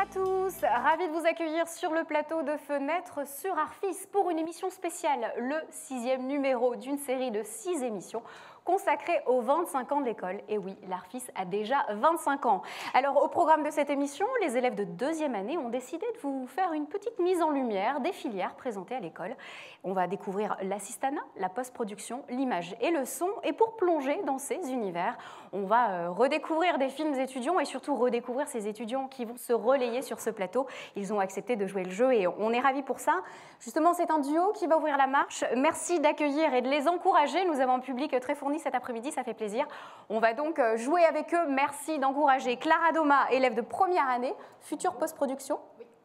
à tous, ravie de vous accueillir sur le plateau de Fenêtres sur Arfis pour une émission spéciale, le 6e numéro d'une série de 6 émissions consacrée aux 25 ans de l'école. Et oui, l'Arfis a déjà 25 ans. Alors au programme de cette émission, les élèves de 2e année ont décidé de vous faire une petite mise en lumière des filières présentées à l'école. On va découvrir l'assistanat, la post-production, l'image et le son. Et pour plonger dans ces univers, on va redécouvrir des films étudiants et surtout redécouvrir ces étudiants qui vont se relayer sur ce plateau. Ils ont accepté de jouer le jeu et on est ravis pour ça. Justement, c'est un duo qui va ouvrir la marche. Merci d'accueillir et de les encourager. Nous avons un public très fourni cet après-midi, ça fait plaisir. On va donc jouer avec eux. Merci d'encourager Clara Doma, élève de première année, future post-production.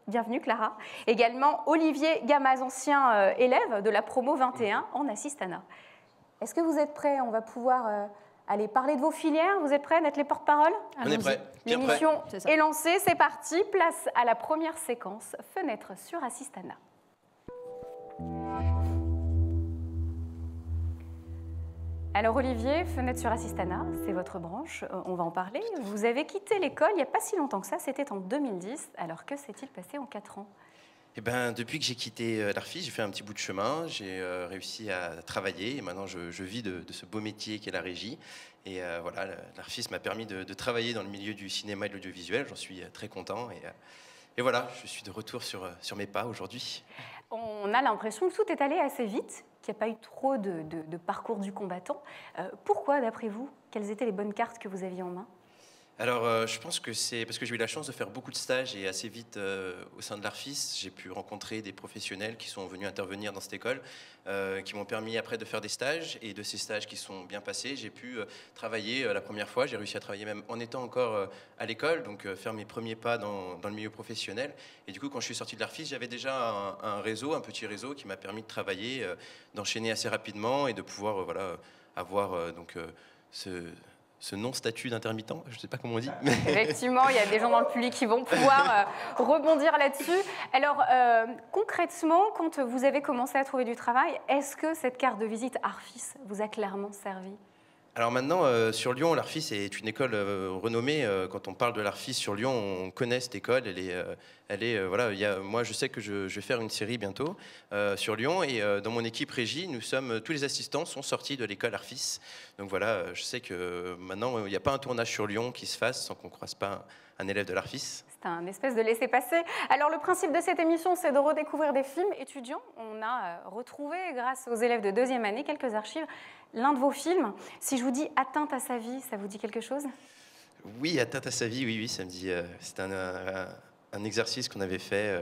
Bienvenue Clara. Également Olivier Gamaz, ancien élève de la promo 21 en assistanat. Est-ce que vous êtes prêts? On va pouvoir aller parler de vos filières. Vous êtes prêts d'être les porte-parole? On est prêts. L'émission est lancée, c'est parti. Place à la première séquence, Fenêtres sur assistanat. Alors Olivier, Fenêtres sur assistanat, c'est votre branche, on va en parler. Vous avez quitté l'école il n'y a pas si longtemps que ça, c'était en 2010. Alors que s'est-il passé en 4 ans? Eh ben, depuis que j'ai quitté l'Arfis, j'ai fait un petit bout de chemin, j'ai réussi à travailler et maintenant je vis de ce beau métier qu'est la régie. Et voilà, l'Arfis m'a permis de travailler dans le milieu du cinéma et de l'audiovisuel, j'en suis très content. Et voilà, je suis de retour sur mes pas aujourd'hui. On a l'impression que tout est allé assez vite, qu'il n'y a pas eu trop de parcours du combattant. Pourquoi, d'après vous, quelles étaient les bonnes cartes que vous aviez en main? Alors, je pense que c'est parce que j'ai eu la chance de faire beaucoup de stages et assez vite au sein de l'Arfis, j'ai pu rencontrer des professionnels qui sont venus intervenir dans cette école, qui m'ont permis après de faire des stages. Et de ces stages qui sont bien passés, j'ai pu travailler la première fois. J'ai réussi à travailler même en étant encore à l'école, donc faire mes premiers pas dans le milieu professionnel. Et du coup, quand je suis sorti de l'Arfis, j'avais déjà un réseau, un petit réseau qui m'a permis de travailler, d'enchaîner assez rapidement et de pouvoir voilà, avoir ce non-statut d'intermittent, je ne sais pas comment on dit. Effectivement, il y a des gens dans le public qui vont pouvoir rebondir là-dessus. Alors, concrètement, quand vous avez commencé à trouver du travail, est-ce que cette carte de visite Arfis vous a clairement servi? Alors maintenant, sur Lyon, l'Arfis est une école renommée. Quand on parle de l'Arfis sur Lyon, on connaît cette école. Voilà, moi, je sais que je vais faire une série bientôt sur Lyon. Et dans mon équipe régie, tous les assistants sont sortis de l'école Arfis. Donc voilà, je sais que maintenant, il n'y a pas un tournage sur Lyon qui se fasse sans qu'on ne croise pas un élève de l'Arfis. C'est un espèce de laisser-passer. Alors, le principe de cette émission, c'est de redécouvrir des films étudiants. On a retrouvé, grâce aux élèves de 2e année, quelques archives. L'un de vos films, si je vous dis Atteinte à sa vie, ça vous dit quelque chose? Oui, Atteinte à sa vie, oui, ça me dit. C'est un exercice qu'on avait fait,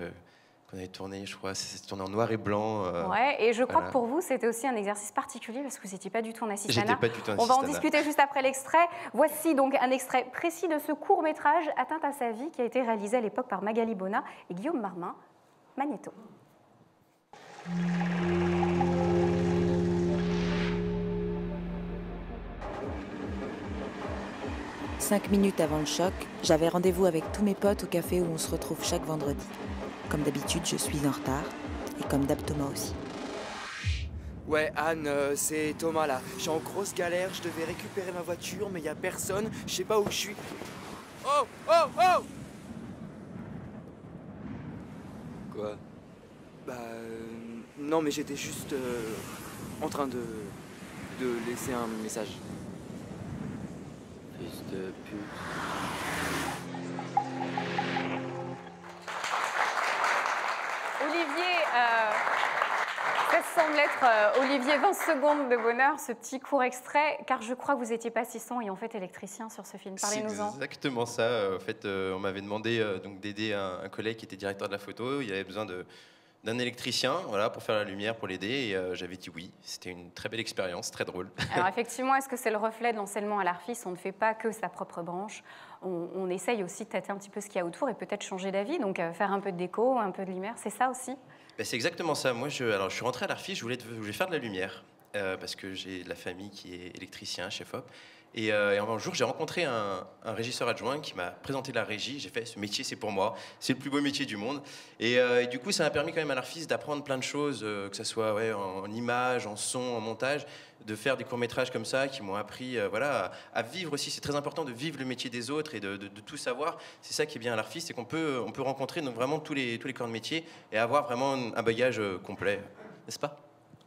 qu'on avait tourné, je crois, c'était tourné en noir et blanc. Ouais, et je crois voilà. que pour vous, c'était aussi un exercice particulier parce que vous n'étiez pas du tout en assistanat. J'étais pas du tout en On va en assistanat. discuter juste après l'extrait. Voici donc un extrait précis de ce court-métrage Atteinte à sa vie qui a été réalisé à l'époque par Magali Bona et Guillaume Marmin. Magnéto. 5 minutes avant le choc, j'avais rendez-vous avec tous mes potes au café où on se retrouve chaque vendredi. Comme d'habitude, je suis en retard, et comme d'hab Thomas aussi. Ouais, Anne, c'est Thomas là. Je suis en grosse galère, je devais récupérer ma voiture, mais il y a personne, je sais pas où je suis. Oh, oh, oh! Quoi? Bah, non, mais j'étais juste en train de laisser un message. Fils de pute. Olivier, ça semble être Olivier 20 secondes de bonheur, ce petit court extrait, car je crois que vous n'étiez pas assistant et en fait électricien sur ce film. Parlez-nous-en. C'est exactement ça. En fait, on m'avait demandé donc d'aider un collègue qui était directeur de la photo. Il avait besoin d'un électricien, voilà, pour faire la lumière, pour l'aider. Et j'avais dit oui. C'était une très belle expérience, très drôle. Alors effectivement, est-ce que c'est le reflet de l'enseignement à l'Arfis? On ne fait pas que sa propre branche. On essaye aussi de tâter un petit peu ce qu'il y a autour et peut-être changer d'avis. Donc faire un peu de déco, un peu de lumière, c'est ça aussi? Ben, c'est exactement ça. Moi, je suis rentré à l'Arfis, je voulais faire de la lumière. Parce que j'ai de la famille qui est électricien, chef op. Et un jour, j'ai rencontré un régisseur adjoint qui m'a présenté la régie. J'ai fait, ce métier, c'est pour moi. C'est le plus beau métier du monde. Et du coup, ça m'a permis quand même à l'Arfis d'apprendre plein de choses, que ce soit en images, en son, en montage, de faire des courts-métrages comme ça qui m'ont appris voilà, à vivre aussi. C'est très important de vivre le métier des autres et de tout savoir. C'est ça qui est bien à l'Arfis, c'est qu'on peut rencontrer donc, vraiment tous les corps de métier et avoir vraiment un bagage complet, n'est-ce pas ?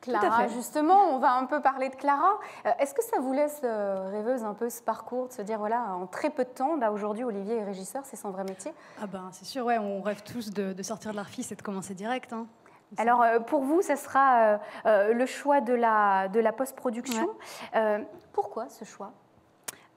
Clara, justement, on va un peu parler de Clara. Est-ce que ça vous laisse rêveuse un peu ce parcours, de se dire, voilà, en très peu de temps, aujourd'hui, Olivier est régisseur, c'est son vrai métier? Ah ben, c'est sûr, ouais, on rêve tous de sortir de l'Arfis et de commencer direct. Hein. Alors, pour vous, ce sera le choix de la post-production. Ouais. Pourquoi ce choix?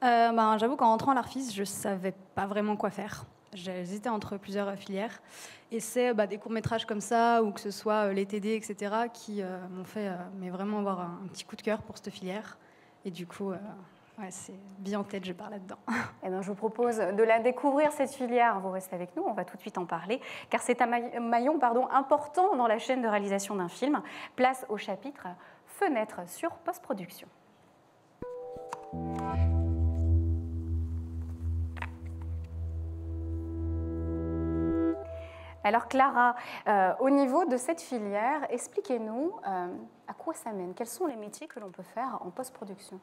J'avoue qu'en rentrant à l'Arfis, je ne savais pas vraiment quoi faire. J'hésitais entre plusieurs filières. Et c'est des courts-métrages comme ça, ou que ce soit les TD, etc., qui m'ont fait vraiment avoir un petit coup de cœur pour cette filière. Et du coup, ouais, c'est bien en tête, je pars là-dedans. Eh bien, je vous propose de la découvrir, cette filière. Vous restez avec nous, on va tout de suite en parler, car c'est un maillon important dans la chaîne de réalisation d'un film. Place au chapitre Fenêtre sur post-production. Alors Clara, au niveau de cette filière, expliquez-nous à quoi ça mène. Quels sont les métiers que l'on peut faire en post-production?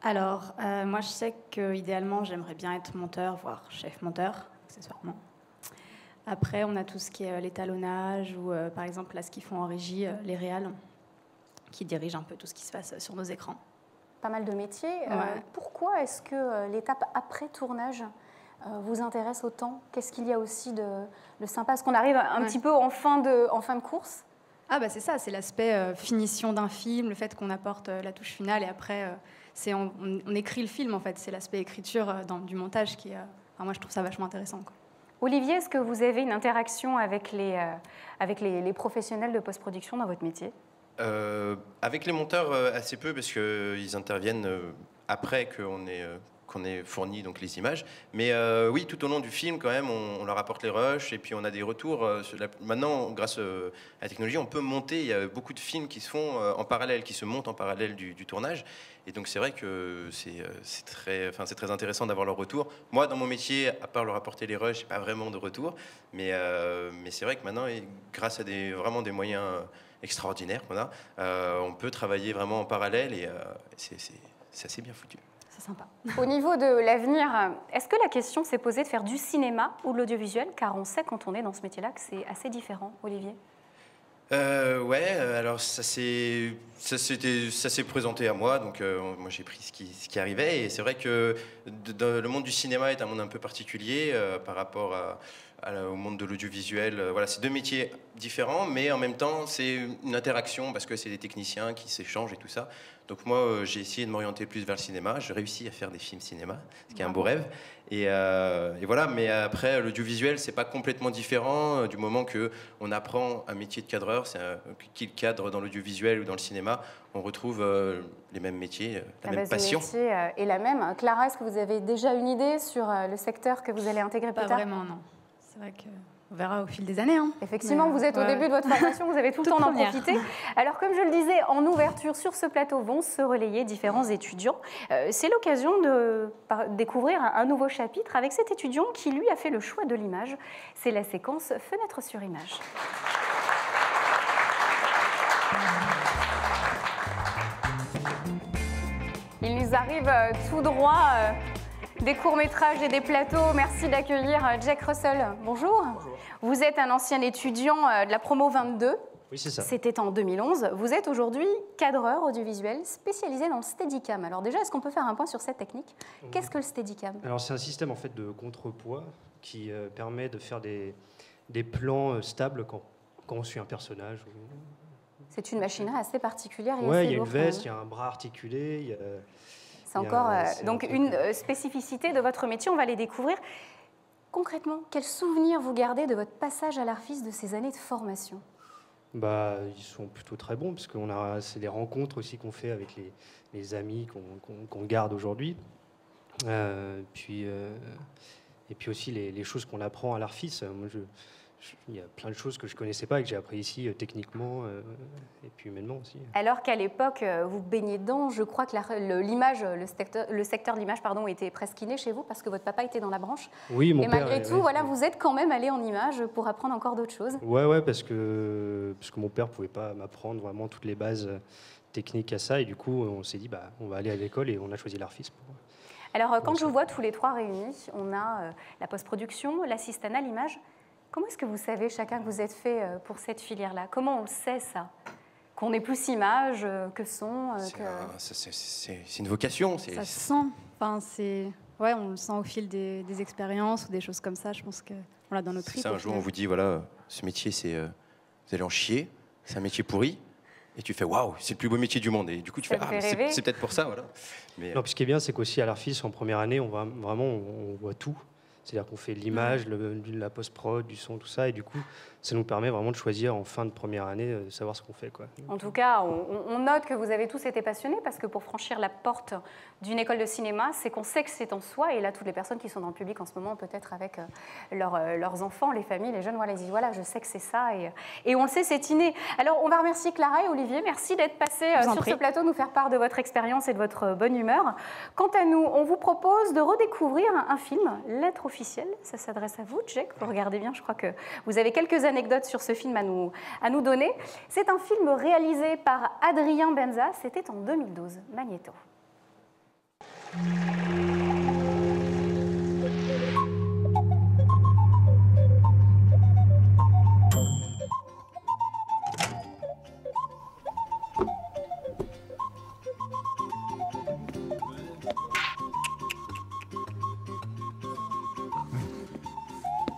Alors, moi je sais qu'idéalement j'aimerais bien être monteur, voire chef-monteur, accessoirement. Après, on a tout ce qui est l'étalonnage ou par exemple là ce qu'ils font en régie, les réals, qui dirigent un peu tout ce qui se passe sur nos écrans. Pas mal de métiers. Ouais. Pourquoi est-ce que l'étape après tournage vous intéresse autant? Qu'est-ce qu'il y a aussi de sympa? Est-ce qu'on arrive un petit peu en fin de course? Ah c'est ça, c'est l'aspect finition d'un film, le fait qu'on apporte la touche finale et après on écrit le film en fait. C'est l'aspect écriture du montage qui moi je trouve ça vachement intéressant, quoi. Olivier, est-ce que vous avez une interaction avec les professionnels de post-production dans votre métier? Avec les monteurs, assez peu, parce qu'ils interviennent après qu'on ait fourni donc, les images. Mais oui, tout au long du film, quand même, on leur apporte les rushs et puis on a des retours. Maintenant, grâce à la technologie, on peut monter. Il y a beaucoup de films qui se font en parallèle, qui se montent en parallèle du tournage. Et donc, c'est vrai que c'est très intéressant d'avoir leur retour. Moi, dans mon métier, à part leur apporter les rushs, j'ai pas vraiment de retour. Mais c'est vrai que maintenant, grâce à vraiment des moyens extraordinaires qu'on a, on peut travailler vraiment en parallèle et c'est assez bien foutu. C'est sympa. Au niveau de l'avenir, est-ce que la question s'est posée de faire du cinéma ou de l'audiovisuel? Car on sait quand on est dans ce métier-là que c'est assez différent, Olivier. Alors ça s'est présenté à moi, donc moi j'ai pris ce qui arrivait, et c'est vrai que le monde du cinéma est un monde un peu particulier par rapport au monde de l'audiovisuel. Voilà, c'est deux métiers différents, mais en même temps c'est une interaction parce que c'est des techniciens qui s'échangent et tout ça. Donc moi j'ai essayé de m'orienter plus vers le cinéma. J'ai réussi à faire des films cinéma, ce qui est un beau rêve. Et voilà, mais après l'audiovisuel c'est pas complètement différent du moment que on apprend un métier de cadreur, qu'il cadre dans l'audiovisuel ou dans le cinéma, on retrouve les mêmes métiers, la même passion. Le métier est la même. Clara, est-ce que vous avez déjà une idée sur le secteur que vous allez intégrer plus tard? Pas vraiment, non. C'est vrai qu'on verra au fil des années. Hein. Effectivement, vous êtes au début de votre formation, vous avez tout le temps d'en profiter. Alors, comme je le disais, en ouverture, sur ce plateau vont se relayer différents étudiants. C'est l'occasion de découvrir un nouveau chapitre avec cet étudiant qui, lui, a fait le choix de l'image. C'est la séquence Fenêtre sur image. Il nous arrive tout droit des courts-métrages et des plateaux. Merci d'accueillir Jack Russell. Bonjour. Bonjour. Vous êtes un ancien étudiant de la promo 22. Oui, c'est ça. C'était en 2011. Vous êtes aujourd'hui cadreur audiovisuel spécialisé dans le Steadicam. Alors déjà, est-ce qu'on peut faire un point sur cette technique? Qu'est-ce que le Steadicam? Alors c'est un système en fait de contrepoids qui permet de faire des plans stables quand on suit un personnage. C'est une machinerie assez particulière. Oui, il y a une veste, il y a un bras articulé. C'est encore donc une spécificité de votre métier. On va les découvrir. Concrètement, quels souvenirs vous gardez de votre passage à l'Arfis de ces années de formation? Ils sont plutôt très bons, parce que c'est des rencontres aussi qu'on fait avec les amis qu'on garde aujourd'hui. Et puis aussi les choses qu'on apprend à l'Arfis. Moi, il y a plein de choses que je ne connaissais pas et que j'ai appris ici techniquement et puis humainement aussi. Alors qu'à l'époque, vous baignez dedans, je crois que le secteur de l'image pardon, était presque inné chez vous parce que votre papa était dans la branche. Oui, mon et père. malgré tout, voilà, vous êtes quand même allé en image pour apprendre encore d'autres choses. Ouais, parce que mon père ne pouvait pas m'apprendre vraiment toutes les bases techniques à ça. Et du coup, on s'est dit, on va aller à l'école et on a choisi l'ARFIS pour... Alors, quand je vous vois tous les trois réunis, on a la post-production, l'assistanat, l'image. Comment est-ce que vous savez chacun que vous êtes fait pour cette filière-là? Comment on le sait, ça? Qu'on est plus image que son C'est une vocation. Ça se sent. Enfin, ouais, on le sent au fil des expériences ou des choses comme ça. Je pense qu'on l'a dans notre tripes. C'est un jour, on vous dit, voilà, ce métier, vous allez en chier, c'est un métier pourri. Et tu fais waouh, c'est le plus beau métier du monde. Et du coup, tu fais c'est peut-être pour ça, voilà. Mais, non, puis ce qui est bien, c'est qu'aussi à l'ARFIS, en première année, on voit tout. C'est-à-dire qu'on fait l'image, la post-prod, du son, tout ça. Et du coup, ça nous permet vraiment de choisir en fin de première année, de savoir ce qu'on fait, quoi. En tout cas, on note que vous avez tous été passionnés parce que pour franchir la porte d'une école de cinéma, c'est qu'on sait que c'est en soi. Et là, toutes les personnes qui sont dans le public en ce moment, peut-être avec leurs enfants, les familles, les jeunes, voilà, ils disent voilà, je sais que c'est ça. Et on le sait, c'est inné. Alors, on va remercier Clara et Olivier. Merci d'être passés sur ce plateau, nous faire part de votre expérience et de votre bonne humeur. Quant à nous, on vous propose de redécouvrir un film, Lettre officielle. Ça s'adresse à vous, Jack. Vous regardez bien, je crois que vous avez quelques anecdotes sur ce film à nous donner. C'est un film réalisé par Adrien Benza. C'était en 2012. Magnéto.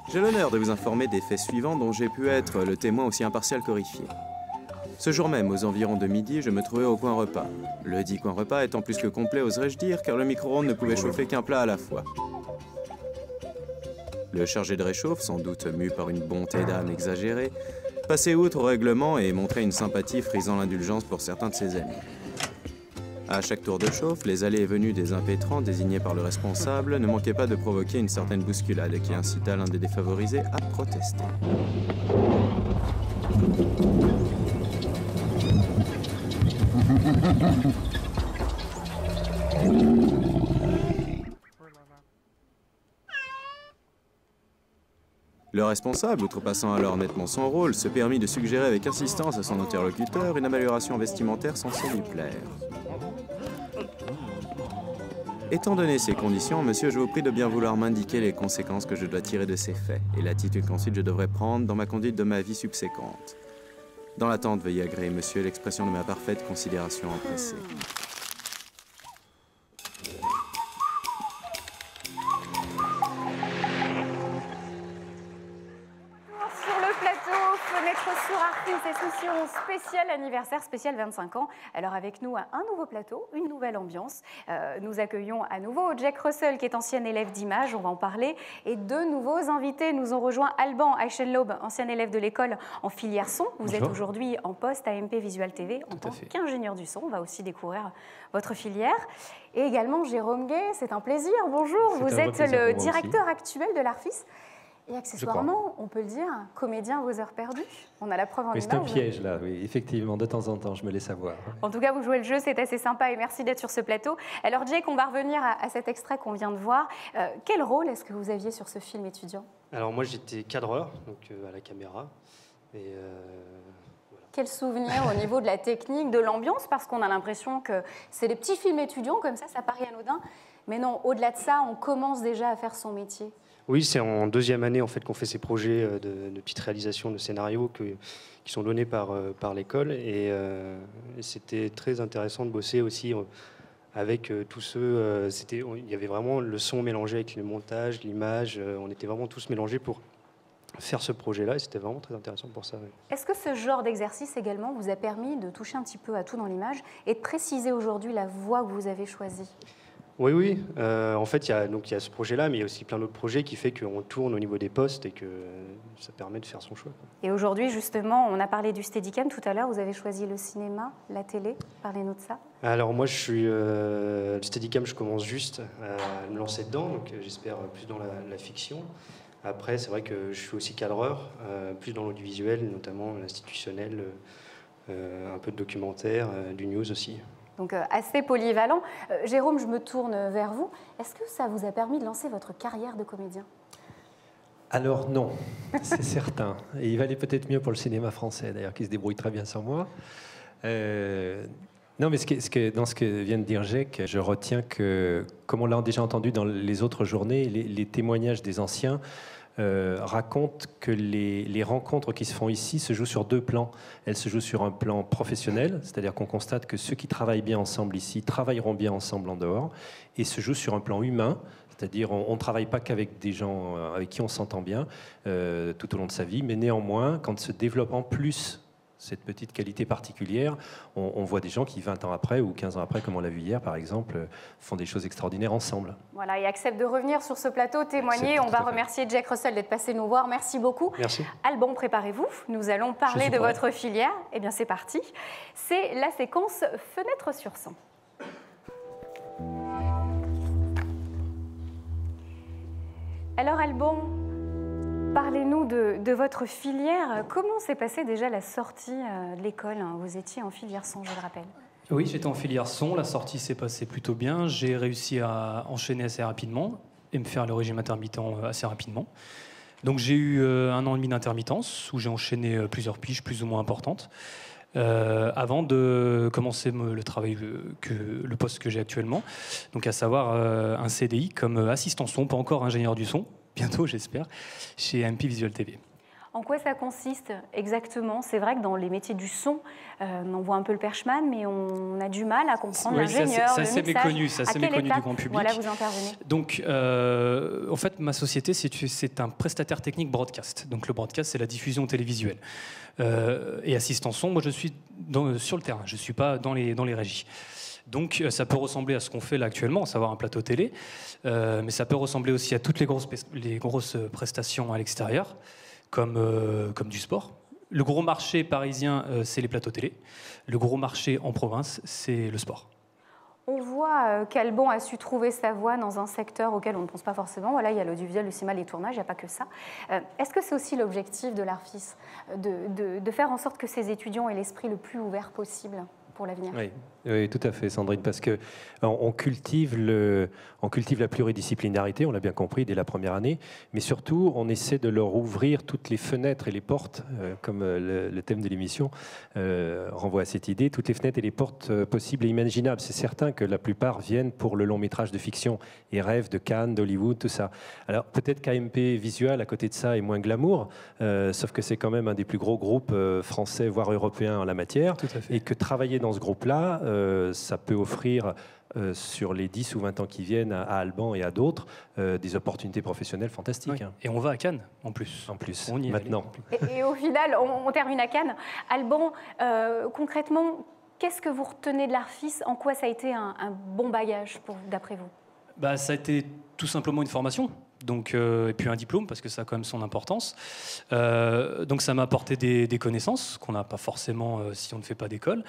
J'ai l'honneur de vous informer des faits suivants dont j'ai pu être le témoin aussi impartial qu'horrifié. Ce jour même, aux environs de midi, je me trouvais au coin repas. Le dit coin repas étant plus que complet, oserais-je dire, car le micro-ondes ne pouvait chauffer qu'un plat à la fois. Le chargé de réchauffe, sans doute mu par une bonté d'âme exagérée, passait outre au règlement et montrait une sympathie frisant l'indulgence pour certains de ses amis. À chaque tour de chauffe, les allées et venues des impétrants désignés par le responsable ne manquaient pas de provoquer une certaine bousculade qui incita l'un des défavorisés à protester. Le responsable, outrepassant alors nettement son rôle, se permit de suggérer avec insistance à son interlocuteur une amélioration vestimentaire censée lui plaire. Étant donné ces conditions, monsieur, je vous prie de bien vouloir m'indiquer les conséquences que je dois tirer de ces faits et l'attitude qu'ensuite je devrais prendre dans ma conduite de ma vie subséquente. Dans l'attente, veuillez agréer, monsieur, l'expression de ma parfaite considération empressée. Session spéciale anniversaire, spéciale 25 ans. Alors avec nous, un nouveau plateau, une nouvelle ambiance. Nous accueillons à nouveau Jack Russell, qui est ancien élève d'image, on va en parler. Et deux nouveaux invités nous ont rejoint. Alban Eichenlaub, ancien élève de l'école en filière son. Vous êtes aujourd'hui en poste à MP Visual TV en tant qu'ingénieur du son. On va aussi découvrir votre filière. Et également Jérôme Gay, c'est un plaisir. Bonjour, vous êtes le directeur actuel de l'ARFIS. Et accessoirement, on peut le dire, comédien aux heures perdues. On a la preuve en image. C'est un piège, là, oui, effectivement, de temps en temps, je me laisse avoir. En tout cas, vous jouez le jeu, c'est assez sympa et merci d'être sur ce plateau. Alors, Jake, on va revenir à cet extrait qu'on vient de voir. Quel rôle est-ce que vous aviez sur ce film étudiant? Alors, moi, j'étais cadreur, donc à la caméra. Et voilà. Quel souvenir au niveau de la technique, de l'ambiance, parce qu'on a l'impression que c'est des petits films étudiants, comme ça paraît anodin. Mais non, au-delà de ça, on commence déjà à faire son métier. Oui, c'est en deuxième année en fait qu'on fait ces projets de petites réalisations de scénarios qui sont donnés par l'école et c'était très intéressant de bosser aussi avec tous ceux. Il y avait vraiment le son mélangé avec le montage, l'image. On était vraiment tous mélangés pour faire ce projet-là et c'était vraiment très intéressant pour ça. Oui. Est-ce que ce genre d'exercice également vous a permis de toucher un petit peu à tout dans l'image et de préciser aujourd'hui la voie que vous avez choisie? Oui. En fait, il y a ce projet-là, mais il y a aussi plein d'autres projets qui fait qu'on tourne au niveau des postes et que ça permet de faire son choix. Et aujourd'hui, justement, on a parlé du Steadicam tout à l'heure. Vous avez choisi le cinéma, la télé. Parlez-nous de ça. Alors moi, je suis le Steadicam. Je commence juste à me lancer dedans, donc j'espère plus dans la fiction. Après, c'est vrai que je suis aussi cadreur, plus dans l'audiovisuel, notamment l'institutionnel, un peu de documentaire, du news aussi. Donc assez polyvalent. Jérôme, je me tourne vers vous. Est-ce que ça vous a permis de lancer votre carrière de comédien? Alors non, c'est certain. Et il valait peut-être mieux pour le cinéma français, d'ailleurs, qui se débrouille très bien sans moi. Non, mais dans ce que vient de dire Jacques, je retiens que, comme on l'a déjà entendu dans les autres journées, les témoignages des anciens racontent que les rencontres qui se font ici se jouent sur deux plans. Elles se jouent sur un plan professionnel, c'est-à-dire qu'on constate que ceux qui travaillent bien ensemble ici travailleront bien ensemble en dehors, et se jouent sur un plan humain, c'est-à-dire on ne travaille pas qu'avec des gens avec qui on s'entend bien tout au long de sa vie, mais néanmoins, quand se développe en plus cette petite qualité particulière, on voit des gens qui, 20 ans après ou 15 ans après, comme on l'a vu hier par exemple, font des choses extraordinaires ensemble. Voilà, et accepte de revenir sur ce plateau, témoigner. On va remercier Jack Russell d'être passé nous voir. Merci beaucoup. Merci. Alban, préparez-vous. Nous allons parler de votre filière. Eh bien, c'est parti. C'est la séquence Fenêtre sur son. Alors, Alban, parlez-nous de votre filière. Comment s'est passée déjà la sortie de l'école? Vous étiez en filière son, je le rappelle. Oui, j'étais en filière son. La sortie s'est passée plutôt bien. J'ai réussi à enchaîner assez rapidement et me faire le régime intermittent assez rapidement. Donc j'ai eu 1 an et demi d'intermittence où j'ai enchaîné plusieurs piges plus ou moins importantes avant de commencer le travail, le poste que j'ai actuellement. Donc à savoir un CDI comme assistant son, pas encore ingénieur du son, bientôt j'espère, chez MP Visual TV. En quoi ça consiste exactement? C'est vrai que dans les métiers du son, on voit un peu le perchman, mais on a du mal à comprendre l'ingénieur, le mixage. C'est assez méconnu du grand public. Voilà, vous intervenez. Donc, en fait, ma société, c'est un prestataire technique broadcast. Donc, le broadcast, c'est la diffusion télévisuelle. Et assistant son, moi, je suis sur le terrain. Je ne suis pas dans les régies. Donc, ça peut ressembler à ce qu'on fait là actuellement, à savoir un plateau télé. Mais ça peut ressembler aussi à toutes les grosses prestations à l'extérieur. Comme du sport. Le gros marché parisien, c'est les plateaux télé. Le gros marché en province, c'est le sport. On voit qu'Alban a su trouver sa voie dans un secteur auquel on ne pense pas forcément. Voilà, il y a l'audiovisuel, le cinéma, les tournages, il n'y a pas que ça. Est-ce que c'est aussi l'objectif de l'ARFIS, de faire en sorte que ces étudiants aient l'esprit le plus ouvert possible pour l'avenir? Oui, tout à fait, Sandrine, parce que on cultive la pluridisciplinarité, on l'a bien compris dès la première année, mais surtout, on essaie de leur ouvrir toutes les fenêtres et les portes, comme le thème de l'émission renvoie à cette idée, toutes les fenêtres et les portes possibles et imaginables. C'est certain que la plupart viennent pour le long métrage de fiction et rêvent de Cannes, d'Hollywood, tout ça. Alors peut-être qu'AMP Visual, à côté de ça, est moins glamour, sauf que c'est quand même un des plus gros groupes français, voire européens en la matière, tout à fait. Et que travailler dans ce groupe-là, ça peut offrir sur les 10 ou 20 ans qui viennent à Alban et à d'autres des opportunités professionnelles fantastiques. Oui. Et on va à Cannes en plus. En plus, on y maintenant. Et au final, on termine à Cannes. Alban, concrètement, qu'est-ce que vous retenez de l'ARFIS? En quoi ça a été un bon bagage d'après vous? Ça a été tout simplement une formation. Donc, et puis un diplôme, parce que ça a quand même son importance. Donc ça m'a apporté des connaissances qu'on n'a pas forcément si on ne fait pas d'école.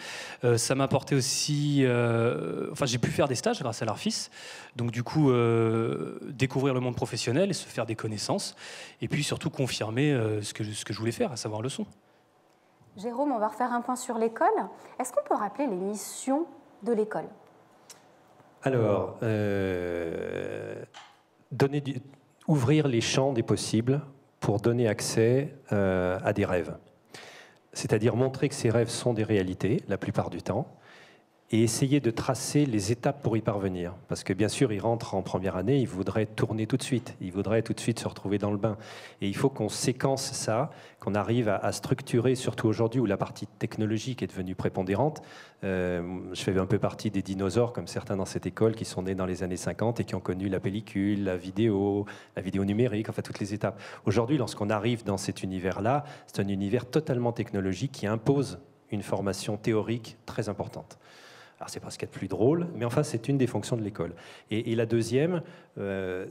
Ça m'a apporté aussi... j'ai pu faire des stages grâce à l'ARFIS. Donc du coup, découvrir le monde professionnel et se faire des connaissances. Et puis surtout confirmer ce que je voulais faire, à savoir le son. Jérôme, on va refaire un point sur l'école. Est-ce qu'on peut rappeler les missions de l'école? Alors, ouvrir les champs des possibles pour donner accès à des rêves. C'est-à-dire montrer que ces rêves sont des réalités, la plupart du temps, et essayer de tracer les étapes pour y parvenir. Parce que bien sûr, ils rentrent en première année, ils voudraient tourner tout de suite, ils voudraient tout de suite se retrouver dans le bain. Et il faut qu'on séquence ça, qu'on arrive à structurer, surtout aujourd'hui où la partie technologique est devenue prépondérante. Je fais un peu partie des dinosaures, comme certains dans cette école, qui sont nés dans les années 50 et qui ont connu la pellicule, la vidéo numérique, enfin toutes les étapes. Aujourd'hui, lorsqu'on arrive dans cet univers-là, c'est un univers totalement technologique qui impose une formation théorique très importante. Alors, c'est pas ce qu'il y a de plus drôle, mais enfin, c'est une des fonctions de l'école. Et la deuxième,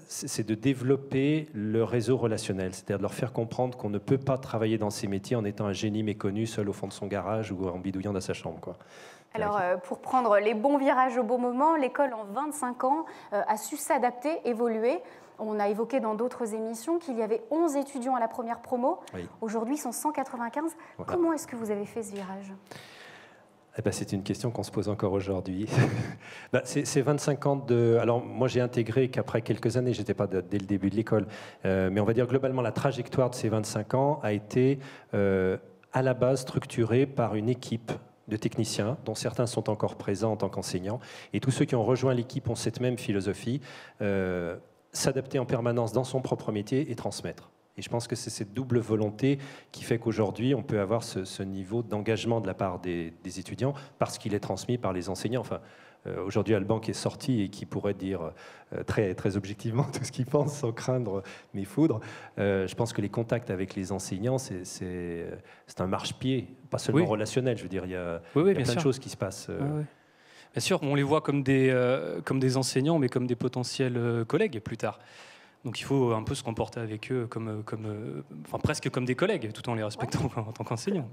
c'est de développer le réseau relationnel, c'est-à-dire de leur faire comprendre qu'on ne peut pas travailler dans ces métiers en étant un génie méconnu seul au fond de son garage ou en bidouillant dans sa chambre, quoi. Alors, pour prendre les bons virages au bon moment, l'école, en 25 ans, a su s'adapter, évoluer. On a évoqué dans d'autres émissions qu'il y avait 11 étudiants à la première promo. Oui. Aujourd'hui, ils sont 195. Voilà. Comment est-ce que vous avez fait ce virage ? Eh ben, c'est une question qu'on se pose encore aujourd'hui. C'est 25 ans de... Alors, moi, j'ai intégré qu'après quelques années, je n'étais pas dès le début de l'école, mais on va dire globalement, la trajectoire de ces 25 ans a été à la base structurée par une équipe de techniciens, dont certains sont encore présents en tant qu'enseignants. Et tous ceux qui ont rejoint l'équipe ont cette même philosophie, s'adapter en permanence dans son propre métier et transmettre. Et je pense que c'est cette double volonté qui fait qu'aujourd'hui, on peut avoir ce niveau d'engagement de la part des étudiants parce qu'il est transmis par les enseignants. Enfin, aujourd'hui, Alban qui est sorti et qui pourrait dire très, très objectivement tout ce qu'il pense sans craindre mes foudres. Je pense que les contacts avec les enseignants, c'est un marchepied, pas seulement relationnel. Je veux dire, il y a plein de choses qui se passent. Bien sûr, on les voit comme des enseignants, mais comme des potentiels collègues plus tard. Donc il faut un peu se comporter avec eux enfin, presque comme des collègues, tout en les respectant en tant qu'enseignants.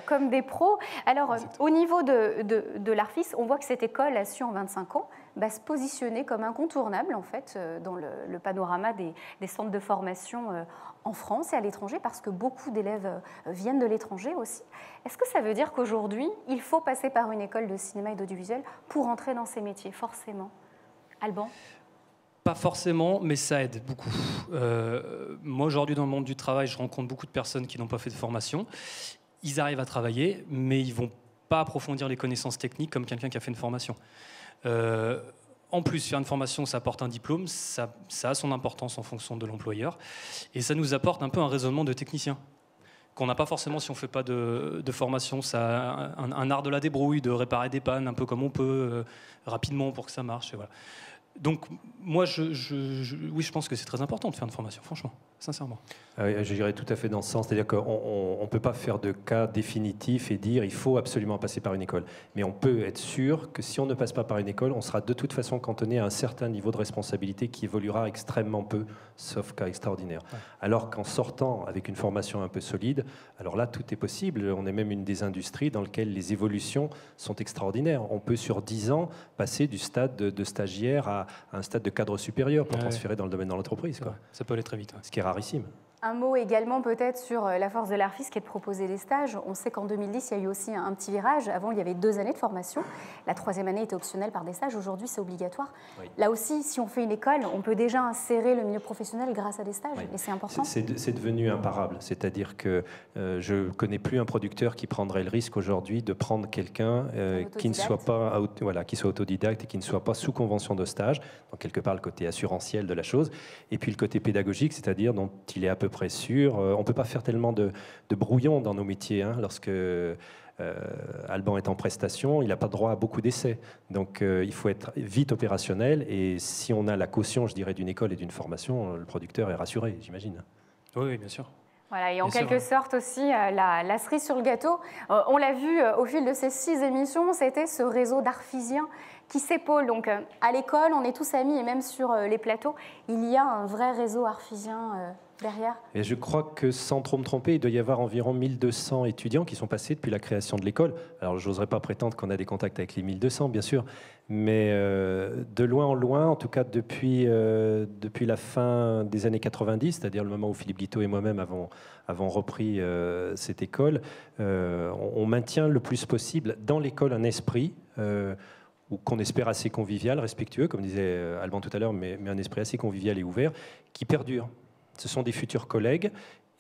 Comme des pros. Alors, au niveau de l'ARFIS, on voit que cette école a su en 25 ans se positionner comme incontournable en fait, dans le panorama des centres de formation en France et à l'étranger, parce que beaucoup d'élèves viennent de l'étranger aussi. Est-ce que ça veut dire qu'aujourd'hui, il faut passer par une école de cinéma et d'audiovisuel pour entrer dans ces métiers, forcément ? Alban ? Pas forcément, mais ça aide beaucoup. Moi, aujourd'hui, dans le monde du travail, je rencontre beaucoup de personnes qui n'ont pas fait de formation. Ils arrivent à travailler, mais ils ne vont pas approfondir les connaissances techniques comme quelqu'un qui a fait une formation. En plus, faire une formation, ça apporte un diplôme, ça a son importance en fonction de l'employeur, et ça nous apporte un peu un raisonnement de technicien qu'on n'a pas forcément si on ne fait pas de formation. Ça a un art de la débrouille, de réparer des pannes un peu comme on peut, rapidement pour que ça marche. Et voilà. Donc, moi, oui, je pense que c'est très important de faire une formation, franchement, sincèrement. Je dirais tout à fait dans ce sens, c'est-à-dire qu'on ne peut pas faire de cas définitif et dire il faut absolument passer par une école. Mais on peut être sûr que si on ne passe pas par une école, on sera de toute façon cantonné à un certain niveau de responsabilité qui évoluera extrêmement peu, sauf cas extraordinaire. Ouais. Alors qu'en sortant avec une formation un peu solide, alors là, tout est possible. On est même une des industries dans lesquelles les évolutions sont extraordinaires. On peut, sur 10 ans, passer du stade de stagiaire à un stade de cadre supérieur pour transférer dans le domaine de l'entreprise. Ouais, ça peut aller très vite. Ouais. Ce qui est rarissime. Un mot également peut-être sur la force de l'ARFIS qui est de proposer des stages. On sait qu'en 2010, il y a eu aussi un petit virage. Avant, il y avait 2 années de formation. La 3e année était optionnelle par des stages. Aujourd'hui, c'est obligatoire. Oui. Là aussi, si on fait une école, on peut déjà insérer le milieu professionnel grâce à des stages. Oui. Et c'est important. C'est devenu imparable. C'est-à-dire que je ne connais plus un producteur qui prendrait le risque aujourd'hui de prendre quelqu'un qui ne soit pas qui soit autodidacte et qui ne soit pas sous convention de stage. Donc, quelque part, le côté assurantiel de la chose. Et puis, le côté pédagogique, c'est-à-dire dont il est à peu près sûr. On ne peut pas faire tellement de brouillon dans nos métiers. Lorsque Alban est en prestation, il n'a pas droit à beaucoup d'essais. Donc il faut être vite opérationnel. Et si on a la caution, je dirais, d'une école et d'une formation, le producteur est rassuré, j'imagine. Oui, bien sûr. Voilà, et en quelque sorte aussi, la cerise sur le gâteau, on l'a vu au fil de ces 6 émissions, c'était ce réseau d'arfisiens qui s'épaulent. Donc à l'école, on est tous amis, et même sur les plateaux, il y a un vrai réseau arfisien derrière. Et je crois que, sans trop me tromper, il doit y avoir environ 1200 étudiants qui sont passés depuis la création de l'école. Alors, je n'oserais pas prétendre qu'on a des contacts avec les 1200, bien sûr, mais de loin en loin, en tout cas depuis la fin des années 90, c'est-à-dire le moment où Philippe Guiteau et moi-même avons repris cette école, on maintient le plus possible dans l'école un esprit ou qu'on espère assez convivial, respectueux, comme disait Alban tout à l'heure, mais un esprit assez convivial et ouvert, qui perdure. Ce sont des futurs collègues,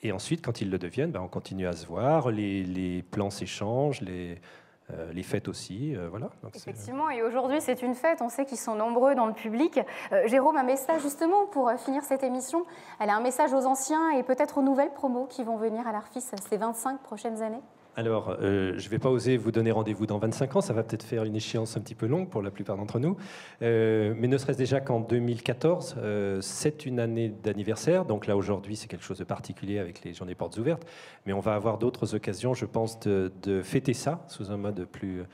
et ensuite, quand ils le deviennent, on continue à se voir, les plans s'échangent, les fêtes aussi. Voilà. Donc effectivement, et aujourd'hui, c'est une fête, on sait qu'ils sont nombreux dans le public. Jérôme, un message justement pour finir cette émission. Elle a un message aux anciens et peut-être aux nouvelles promos qui vont venir à l'ARFIS ces 25 prochaines années. Alors, je ne vais pas oser vous donner rendez-vous dans 25 ans, ça va peut-être faire une échéance un petit peu longue pour la plupart d'entre nous, mais ne serait-ce déjà qu'en 2014, c'est une année d'anniversaire, donc là aujourd'hui c'est quelque chose de particulier avec les journées portes ouvertes, mais on va avoir d'autres occasions, je pense, de fêter ça sous un mode plus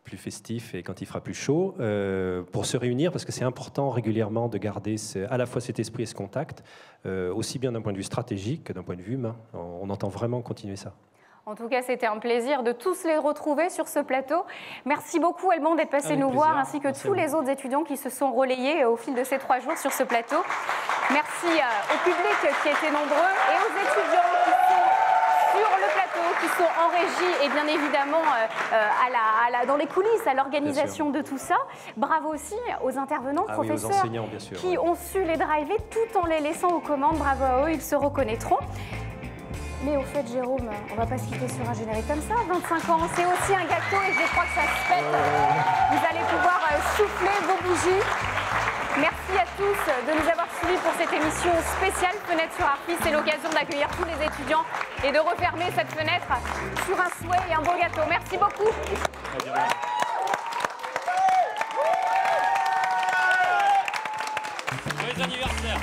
festif et quand il fera plus chaud, pour se réunir, parce que c'est important régulièrement de garder à la fois cet esprit et ce contact, aussi bien d'un point de vue stratégique que d'un point de vue humain. On entend vraiment continuer ça. En tout cas, c'était un plaisir de tous les retrouver sur ce plateau. Merci beaucoup, Helmond, d'être passé nous voir, ainsi que tous les autres étudiants qui se sont relayés au fil de ces 3 jours sur ce plateau. Merci au public qui était nombreux et aux étudiants qui sont sur le plateau, qui sont en régie et bien évidemment dans les coulisses, à l'organisation de tout ça. Bravo aussi aux intervenants, professeurs, aux enseignants, bien sûr, qui ont su les driver tout en les laissant aux commandes. Bravo à eux, ils se reconnaîtront. Mais au fait, Jérôme, on va pas se quitter sur un générique comme ça. 25 ans, c'est aussi un gâteau et je crois que ça se fête. Vous allez pouvoir souffler vos bougies. Merci à tous de nous avoir suivis pour cette émission spéciale Fenêtre sur Arfis. C'est l'occasion d'accueillir tous les étudiants et de refermer cette fenêtre sur un souhait et un beau gâteau. Merci beaucoup. Joyeux anniversaire.